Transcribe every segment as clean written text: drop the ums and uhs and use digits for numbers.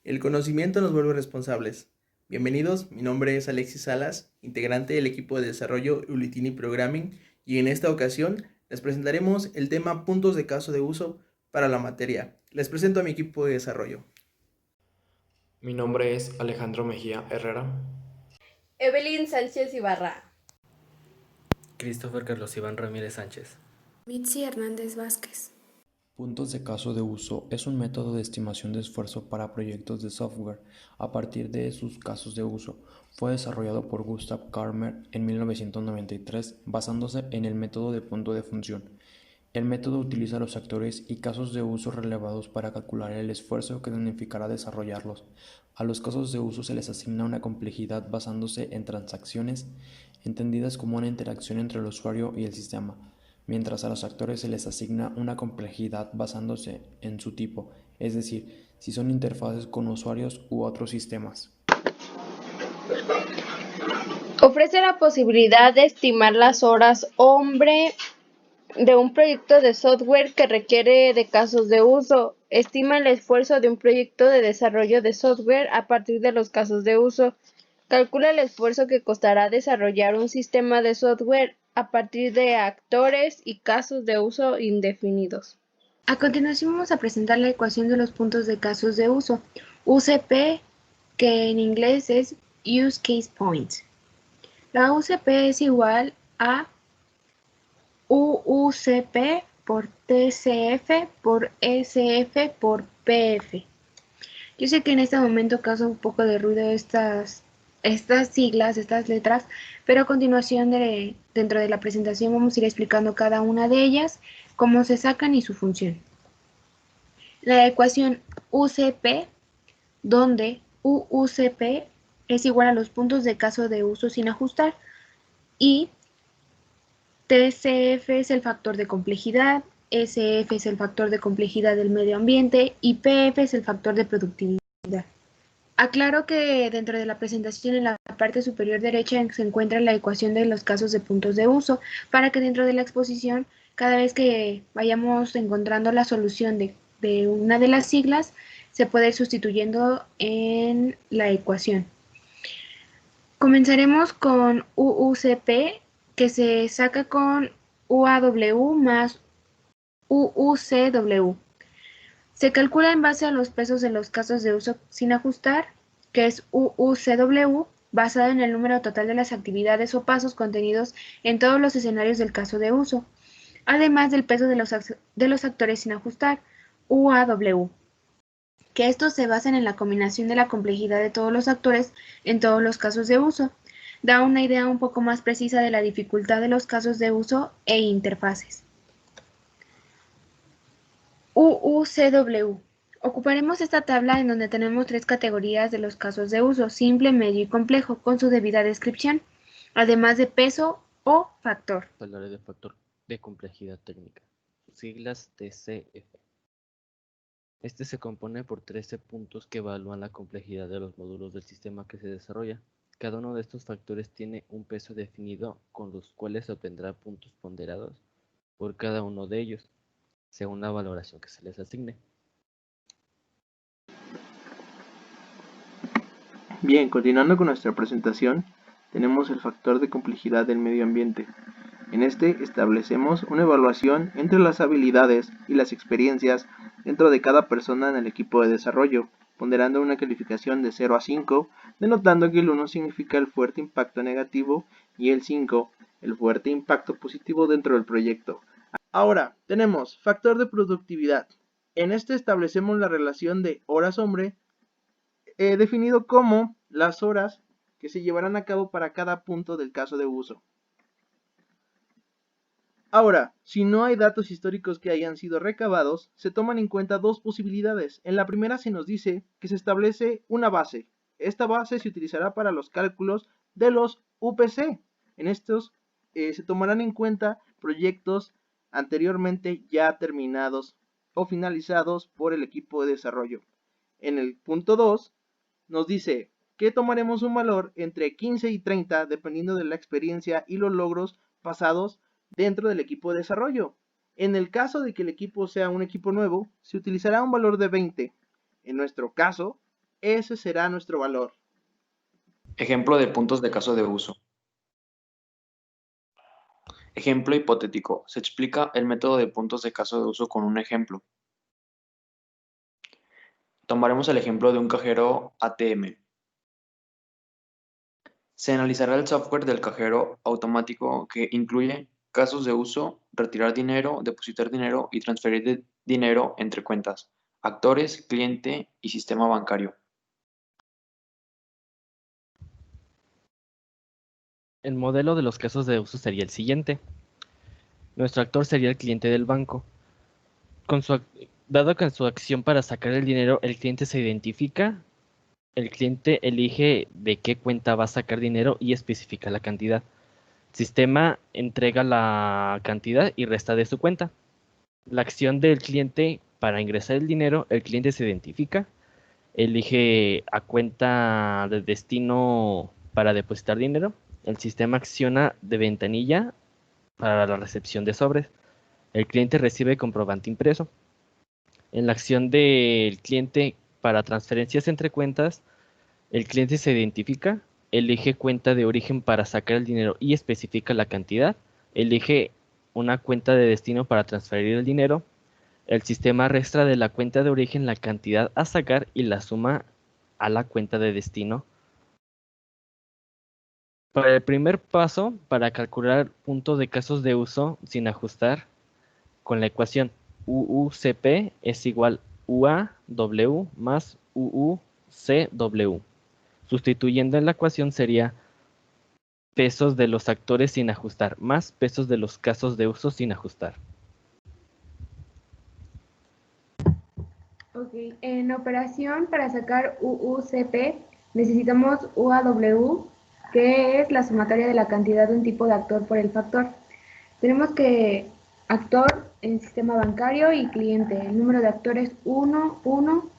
El conocimiento nos vuelve responsables. Bienvenidos, mi nombre es Alexis Salas, integrante del equipo de desarrollo Ulitini Programming, y en esta ocasión les presentaremos el tema puntos de caso de uso para la materia. Les presento a mi equipo de desarrollo. Mi nombre es Alejandro Mejía Herrera. Evelyn Sánchez Ibarra. Christopher Carlos Iván Ramírez Sánchez. Mitzi Hernández Vázquez. Puntos de caso de uso es un método de estimación de esfuerzo para proyectos de software a partir de sus casos de uso. Fue desarrollado por Gustav Karmer en 1993 basándose en el método de punto de función. El método utiliza los actores y casos de uso relevados para calcular el esfuerzo que significará desarrollarlos. A los casos de uso se les asigna una complejidad basándose en transacciones, entendidas como una interacción entre el usuario y el sistema, mientras a los actores se les asigna una complejidad basándose en su tipo, es decir, si son interfaces con usuarios u otros sistemas. Ofrece la posibilidad de estimar las horas hombre de un proyecto de software que requiere de casos de uso. Estima el esfuerzo de un proyecto de desarrollo de software a partir de los casos de uso. Calcula el esfuerzo que costará desarrollar un sistema de software a partir de actores y casos de uso indefinidos. A continuación vamos a presentar la ecuación de los puntos de casos de uso, UCP, que en inglés es Use Case Points. La UCP es igual a UUCP por TCF por SF por PF. Yo sé que en este momento causa un poco de ruido estas siglas, estas letras, pero a continuación dentro de la presentación vamos a ir explicando cada una de ellas, cómo se sacan y su función. La ecuación UCP, donde UUCP es igual a los puntos de caso de uso sin ajustar y TCF es el factor de complejidad, SF es el factor de complejidad del medio ambiente y PF es el factor de productividad. Aclaro que dentro de la presentación en la parte superior derecha se encuentra la ecuación de los casos de puntos de uso, para que dentro de la exposición, cada vez que vayamos encontrando la solución de una de las siglas, se puede ir sustituyendo en la ecuación. Comenzaremos con UUCP, que se saca con UAW más UUCW. Se calcula en base a los pesos de los casos de uso sin ajustar, que es UUCW, basado en el número total de las actividades o pasos contenidos en todos los escenarios del caso de uso, además del peso de los actores sin ajustar, UAW, que estos se basan en la combinación de la complejidad de todos los actores en todos los casos de uso. Da una idea un poco más precisa de la dificultad de los casos de uso e interfaces. UUCW. Ocuparemos esta tabla en donde tenemos tres categorías de los casos de uso: simple, medio y complejo, con su debida descripción, además de peso o factor. Hablaré de factor de complejidad técnica, sus siglas TCF. Este se compone por 13 puntos que evalúan la complejidad de los módulos del sistema que se desarrolla. Cada uno de estos factores tiene un peso definido con los cuales se obtendrá puntos ponderados por cada uno de ellos, según la valoración que se les asigne. Bien, continuando con nuestra presentación, tenemos el factor de complejidad del medio ambiente. En este establecemos una evaluación entre las habilidades y las experiencias dentro de cada persona en el equipo de desarrollo, ponderando una calificación de 0 a 5, denotando que el 1 significa el fuerte impacto negativo y el 5 el fuerte impacto positivo dentro del proyecto. Ahora, tenemos factor de productividad. En este establecemos la relación de horas-hombre, definido como las horas que se llevarán a cabo para cada punto del caso de uso. Ahora, si no hay datos históricos que hayan sido recabados, se toman en cuenta dos posibilidades. En la primera se nos dice que se establece una base. Esta base se utilizará para los cálculos de los UPC. En estos se tomarán en cuenta proyectos anteriormente ya terminados o finalizados por el equipo de desarrollo. En el punto 2 nos dice que tomaremos un valor entre 15 y 30 dependiendo de la experiencia y los logros pasados dentro del equipo de desarrollo. En el caso de que el equipo sea un equipo nuevo, se utilizará un valor de 20. En nuestro caso, ese será nuestro valor. Ejemplo de puntos de caso de uso. Ejemplo hipotético. Se explica el método de puntos de caso de uso con un ejemplo. Tomaremos el ejemplo de un cajero ATM. Se analizará el software del cajero automático que incluye casos de uso, retirar dinero, depositar dinero y transferir dinero entre cuentas, actores, cliente y sistema bancario. El modelo de los casos de uso sería el siguiente. Nuestro actor sería el cliente del banco. Dado que en su acción para sacar el dinero el cliente se identifica, el cliente elige de qué cuenta va a sacar dinero y especifica la cantidad. El sistema entrega la cantidad y resta de su cuenta. La acción del cliente para ingresar el dinero, el cliente se identifica, elige a cuenta de destino para depositar dinero. El sistema acciona de ventanilla para la recepción de sobres. El cliente recibe comprobante impreso. En la acción del cliente para transferencias entre cuentas, el cliente se identifica, elige cuenta de origen para sacar el dinero y especifica la cantidad, elige una cuenta de destino para transferir el dinero. El sistema resta de la cuenta de origen la cantidad a sacar y la suma a la cuenta de destino. Para el primer paso, para calcular puntos de casos de uso sin ajustar, con la ecuación UUCP es igual UAW más UUCW. Sustituyendo en la ecuación sería pesos de los actores sin ajustar más pesos de los casos de uso sin ajustar. Ok, en operación para sacar UUCP necesitamos UAW, que es la sumatoria de la cantidad de un tipo de actor por el factor. Tenemos que actor en sistema bancario y cliente. El número de actores 1, 1.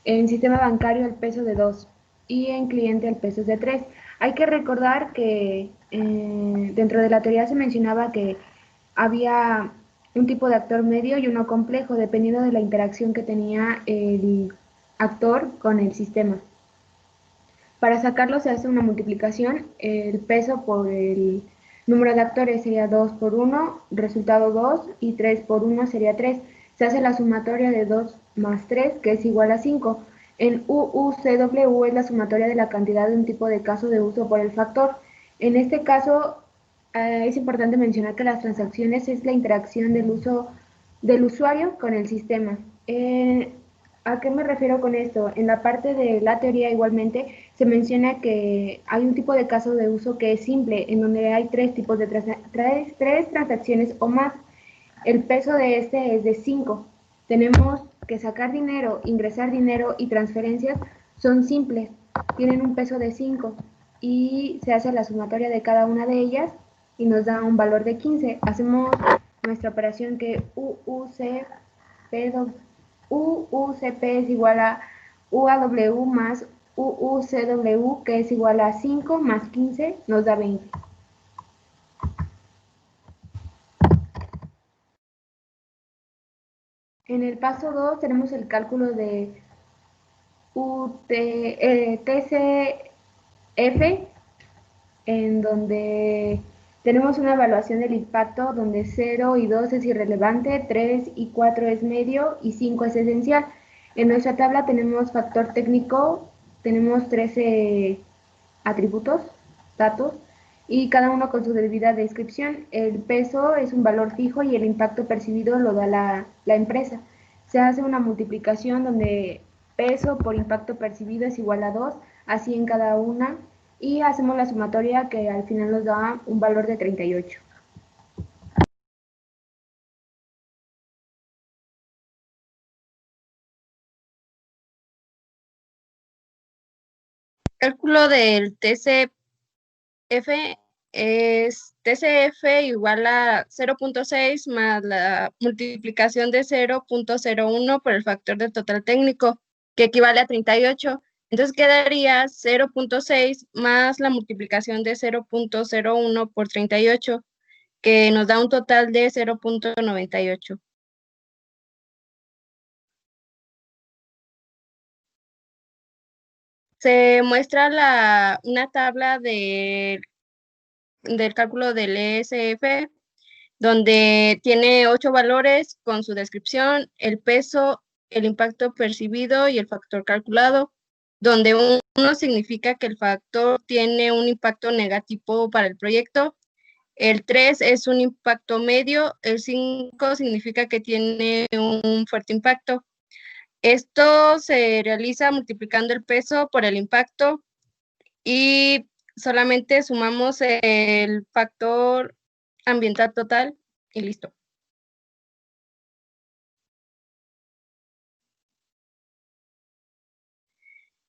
En sistema bancario el peso de 2 y en cliente el peso es de 3. Hay que recordar que dentro de la teoría se mencionaba que había un tipo de actor medio y uno complejo, dependiendo de la interacción que tenía el actor con el sistema. Para sacarlo se hace una multiplicación, el peso por el número de actores sería 2 por 1, resultado 2, y 3 por 1 sería 3. Se hace la sumatoria de 2 más 3, que es igual a 5. En UUCW es la sumatoria de la cantidad de un tipo de caso de uso por el factor. En este caso, es importante mencionar que las transacciones es la interacción del usuario con el sistema. ¿A qué me refiero con esto? En la parte de la teoría igualmente se menciona que hay un tipo de caso de uso que es simple, en donde hay tres tipos de tres transacciones o más. El peso de este es de 5. Tenemos que sacar dinero, ingresar dinero y transferencias son simples, tienen un peso de 5 y se hace la sumatoria de cada una de ellas y nos da un valor de 15. Hacemos nuestra operación que UUCP es igual a UAW más UUCW, que es igual a 5 más 15, nos da 20. En el paso 2 tenemos el cálculo de TCF, en donde tenemos una evaluación del impacto donde 0 y 2 es irrelevante, 3 y 4 es medio y 5 es esencial. En nuestra tabla tenemos factor técnico, tenemos 13 atributos, datos, y cada uno con su debida descripción. El peso es un valor fijo y el impacto percibido lo da la empresa. Se hace una multiplicación donde peso por impacto percibido es igual a 2, así en cada una, y hacemos la sumatoria que al final nos da un valor de 38. Cálculo del TCF es TCF igual a 0.6 más la multiplicación de 0.01 por el factor del total técnico, que equivale a 38. Entonces quedaría 0.6 más la multiplicación de 0.01 por 38, que nos da un total de 0.98. Se muestra una tabla del cálculo del ESF, donde tiene 8 valores con su descripción, el peso, el impacto percibido y el factor calculado, donde uno significa que el factor tiene un impacto negativo para el proyecto, el 3 es un impacto medio, el 5 significa que tiene un fuerte impacto. Esto se realiza multiplicando el peso por el impacto y solamente sumamos el factor ambiental total y listo.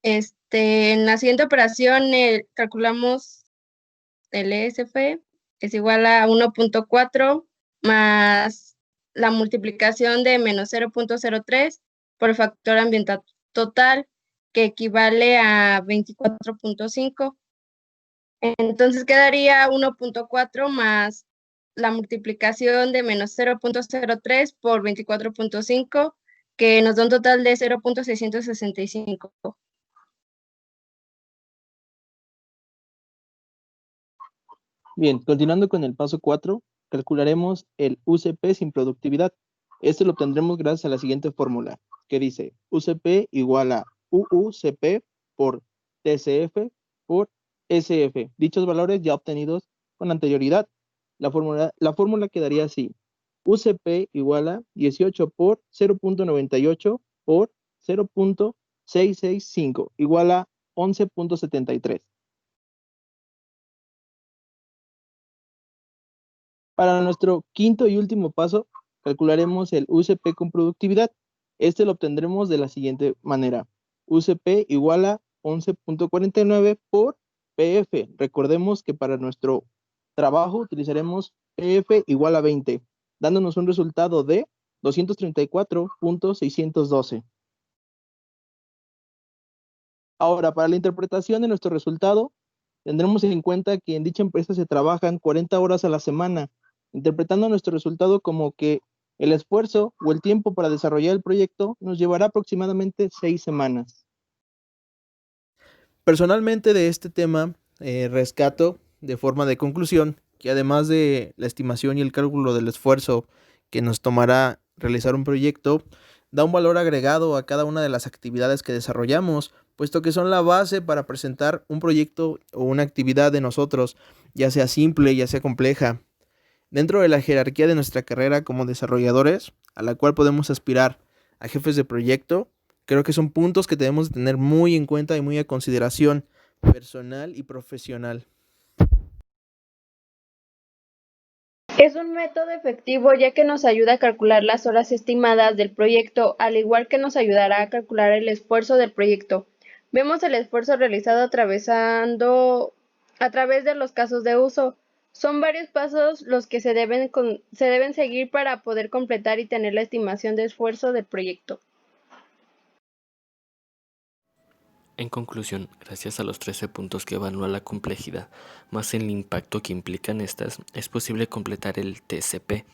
En la siguiente operación calculamos el ESF, es igual a 1.4 más la multiplicación de menos 0.03 por el factor ambiental total, que equivale a 24.5. Entonces quedaría 1.4 más la multiplicación de menos 0.03 por 24.5, que nos da un total de 0.665. Bien, continuando con el paso 4, calcularemos el UCP sin productividad. Esto lo obtendremos gracias a la siguiente fórmula, que dice UCP igual a UUCP por TCF por SF. Dichos valores ya obtenidos con anterioridad. La fórmula quedaría así. UCP igual a 18 por 0.98 por 0.665 igual a 11.73. Para nuestro quinto y último paso, calcularemos el UCP con productividad. Este lo obtendremos de la siguiente manera. UCP igual a 11.49 por PF. Recordemos que para nuestro trabajo utilizaremos PF igual a 20, dándonos un resultado de 234.612. Ahora, para la interpretación de nuestro resultado, tendremos en cuenta que en dicha empresa se trabajan 40 horas a la semana, interpretando nuestro resultado como que el esfuerzo o el tiempo para desarrollar el proyecto nos llevará aproximadamente 6 semanas. Personalmente de este tema rescato de forma de conclusión que además de la estimación y el cálculo del esfuerzo que nos tomará realizar un proyecto, da un valor agregado a cada una de las actividades que desarrollamos, puesto que son la base para presentar un proyecto o una actividad de nosotros, ya sea simple, ya sea compleja. Dentro de la jerarquía de nuestra carrera como desarrolladores, a la cual podemos aspirar a jefes de proyecto, creo que son puntos que debemos tener muy en cuenta y muy a consideración personal y profesional. Es un método efectivo ya que nos ayuda a calcular las horas estimadas del proyecto, al igual que nos ayudará a calcular el esfuerzo del proyecto. Vemos el esfuerzo realizado a través de los casos de uso. Son varios pasos los que se deben seguir para poder completar y tener la estimación de esfuerzo del proyecto. En conclusión, gracias a los 13 puntos que evalúa la complejidad, más el impacto que implican estas, es posible completar el TCP,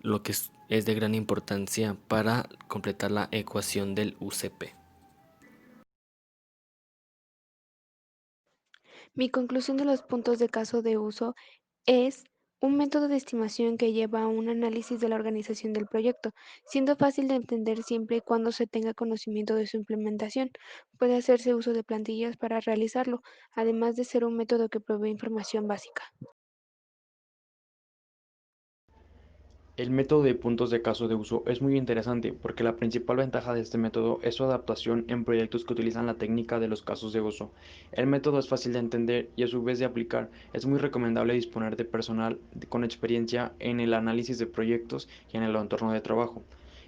lo que es de gran importancia para completar la ecuación del UCP. Mi conclusión de los puntos de caso de uso es un método de estimación que lleva a un análisis de la organización del proyecto, siendo fácil de entender siempre y cuando se tenga conocimiento de su implementación. Puede hacerse uso de plantillas para realizarlo, además de ser un método que provee información básica. El método de puntos de caso de uso es muy interesante porque la principal ventaja de este método es su adaptación en proyectos que utilizan la técnica de los casos de uso. El método es fácil de entender y a su vez de aplicar. Es muy recomendable disponer de personal con experiencia en el análisis de proyectos y en el entorno de trabajo.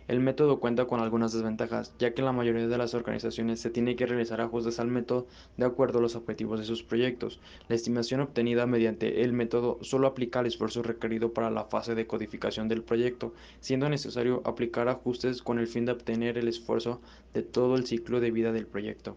El método cuenta con algunas desventajas, ya que en la mayoría de las organizaciones se tiene que realizar ajustes al método de acuerdo a los objetivos de sus proyectos. La estimación obtenida mediante el método solo aplica el esfuerzo requerido para la fase de codificación del proyecto, siendo necesario aplicar ajustes con el fin de obtener el esfuerzo de todo el ciclo de vida del proyecto.